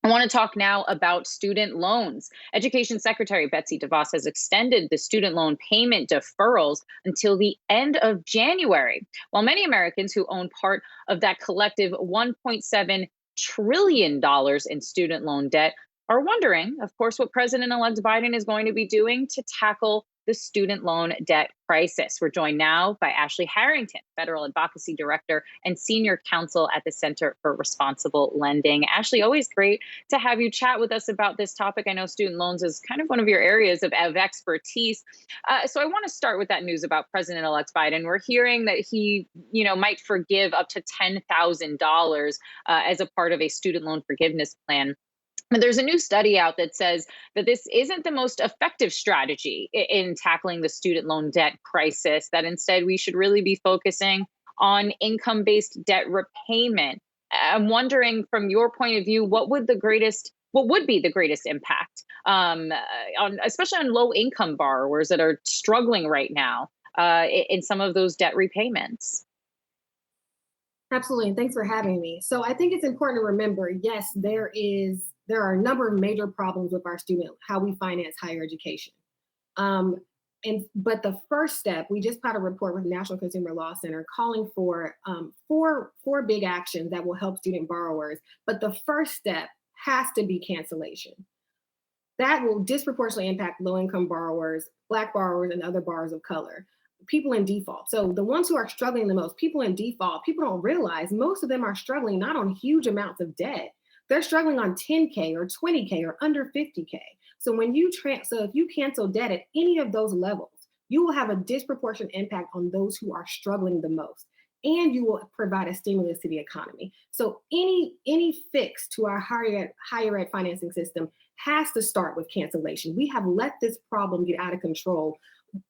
I want to talk now about student loans. Education Secretary Betsy DeVos has extended the student loan payment deferrals until the end of January. While many Americans who own part of that collective $1.7 trillion in student loan debt are wondering, of course, what President elect Biden is going to be doing to tackle the student loan debt crisis. We're joined now by Ashley Harrington, Federal Advocacy Director and Senior Counsel at the Center for Responsible Lending. Ashley, always great to have you chat with us about this topic. I know student loans is kind of one of your areas of expertise. So I want to start with that news about President-elect Biden. We're hearing that he, might forgive up to $10,000 as a part of a student loan forgiveness plan. But there's a new study out that says that this isn't the most effective strategy in tackling the student loan debt crisis, that instead we should really be focusing on income-based debt repayment. I'm wondering, from your point of view, what would be the greatest impact, especially on low-income borrowers that are struggling right now in some of those debt repayments? Absolutely, and thanks for having me. So I think it's important to remember, yes, there are a number of major problems with our how we finance higher education. But the first step, we just got a report with the National Consumer Law Center calling for four big actions that will help student borrowers. But the first step has to be cancellation. That will disproportionately impact low-income borrowers, Black borrowers, and other borrowers of color. People in default. So the ones who are struggling the most, people in default, people don't realize most of them are struggling not on huge amounts of debt. They're struggling on 10K or 20K or under 50K. So if you cancel debt at any of those levels, you will have a disproportionate impact on those who are struggling the most, and you will provide a stimulus to the economy. So any fix to our higher ed financing system has to start with cancellation. We have let this problem get out of control.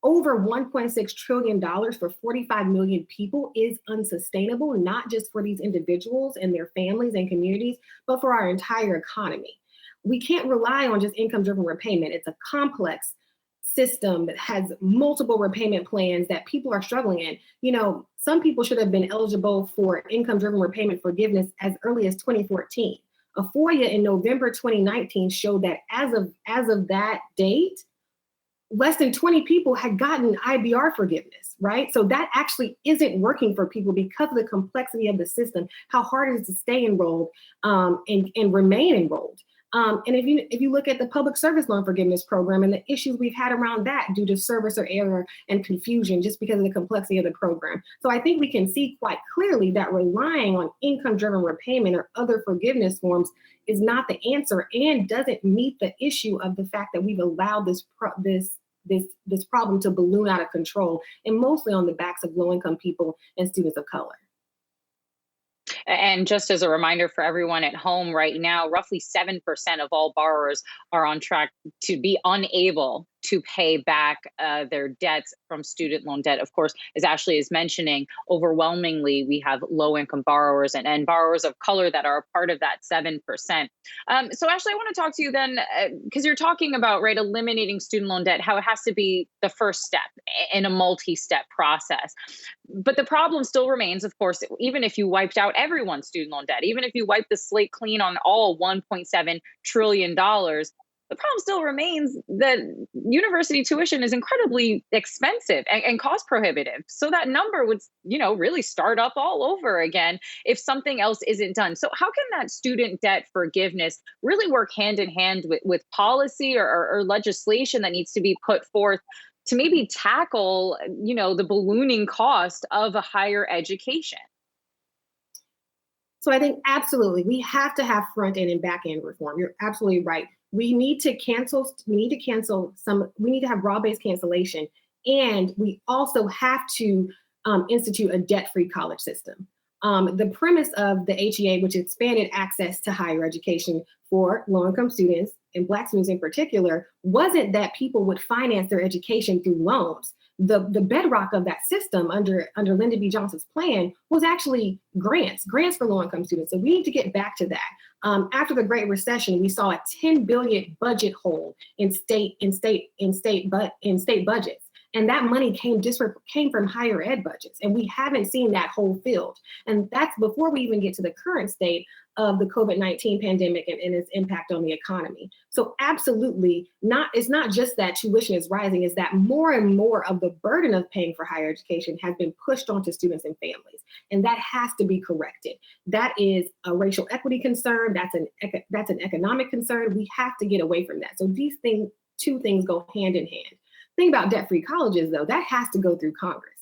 Over $1.6 trillion for 45 million people is unsustainable, not just for these individuals and their families and communities, but for our entire economy. We can't rely on just income-driven repayment. It's a complex system that has multiple repayment plans that people are struggling in. Some people should have been eligible for income-driven repayment forgiveness as early as 2014. A FOIA in November 2019 showed that as of that date, less than 20 people had gotten IBR forgiveness, right? So that actually isn't working for people because of the complexity of the system, how hard it is to stay enrolled and remain enrolled. And if you look at the public service loan forgiveness program and the issues we've had around that due to servicer error and confusion just because of the complexity of the program. So I think we can see quite clearly that relying on income-driven repayment or other forgiveness forms is not the answer and doesn't meet the issue of the fact that we've allowed this problem to balloon out of control, and mostly on the backs of low-income people and students of color. And just as a reminder for everyone at home right now, roughly 7% of all borrowers are on track to be unable to pay back their debts from student loan debt. Of course, as Ashley is mentioning, overwhelmingly, we have low-income borrowers and borrowers of color that are a part of that 7%. So Ashley, I want to talk to you then, because you're talking about, right, eliminating student loan debt, how it has to be the first step in a multi-step process. But the problem still remains, of course, even if you wiped out everyone's student loan debt, even if you wiped the slate clean on all $1.7 trillion, the problem still remains that university tuition is incredibly expensive and cost prohibitive. So that number would, really start up all over again if something else isn't done. So how can that student debt forgiveness really work hand in hand with policy or legislation that needs to be put forth to maybe tackle, the ballooning cost of a higher education? So I think absolutely we have to have front end and back end reform. You're absolutely right. We need to have broad-based cancellation, and we also have to institute a debt-free college system. The premise of the HEA, which expanded access to higher education for low-income students and Black students in particular, wasn't that people would finance their education through loans. The bedrock of that system under Lyndon B. Johnson's plan was actually grants for low-income students. So we need to get back to that. After the Great Recession, we saw a $10 billion budget hole in state budgets. And that money came from higher ed budgets. And we haven't seen that whole field. And that's before we even get to the current state of the COVID-19 pandemic and its impact on the economy. So absolutely it's not just that tuition is rising, it's that more and more of the burden of paying for higher education has been pushed onto students and families. And that has to be corrected. That is a racial equity concern. That's an economic concern. We have to get away from that. So these two things go hand in hand. Thing about debt-free colleges, though, that has to go through Congress.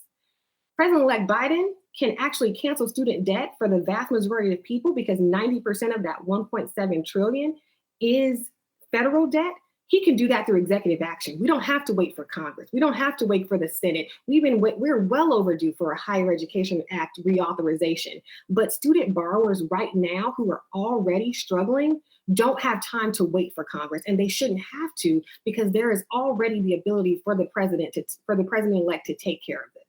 President-elect Biden can actually cancel student debt for the vast majority of people because 90% of that 1.7 trillion is federal debt. He can do that through executive action. We don't have to wait for Congress. We don't have to wait for the Senate. We're well overdue for a Higher Education Act reauthorization. But student borrowers right now who are already struggling don't have time to wait for Congress, and they shouldn't have to, because there is already the ability for the president-elect to take care of this.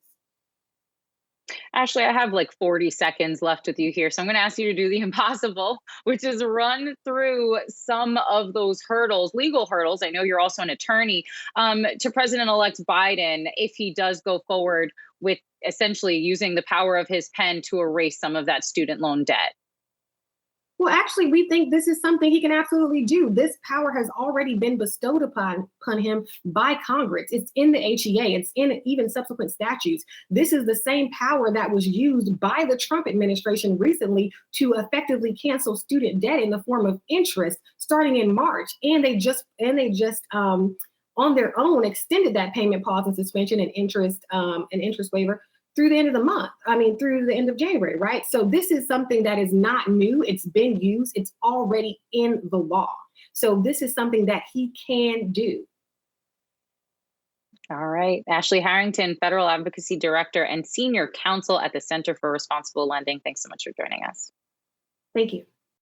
Ashley, I have like 40 seconds left with you here. So I'm going to ask you to do the impossible, which is run through some of those hurdles, legal hurdles. I know you're also an attorney, to President-elect Biden, if he does go forward with essentially using the power of his pen to erase some of that student loan debt. Well, actually, we think this is something he can absolutely do. This power has already been bestowed upon him by Congress. It's in the HEA. It's in even subsequent statutes. This is the same power that was used by the Trump administration recently to effectively cancel student debt in the form of interest starting in March. And they just on their own extended that payment pause and suspension and interest waiver through the end of the month. Through the end of January, right? So this is something that is not new. It's been used. It's already in the law. So this is something that he can do. All right. Ashley Harrington, Federal Advocacy Director and Senior Counsel at the Center for Responsible Lending. Thanks so much for joining us. Thank you.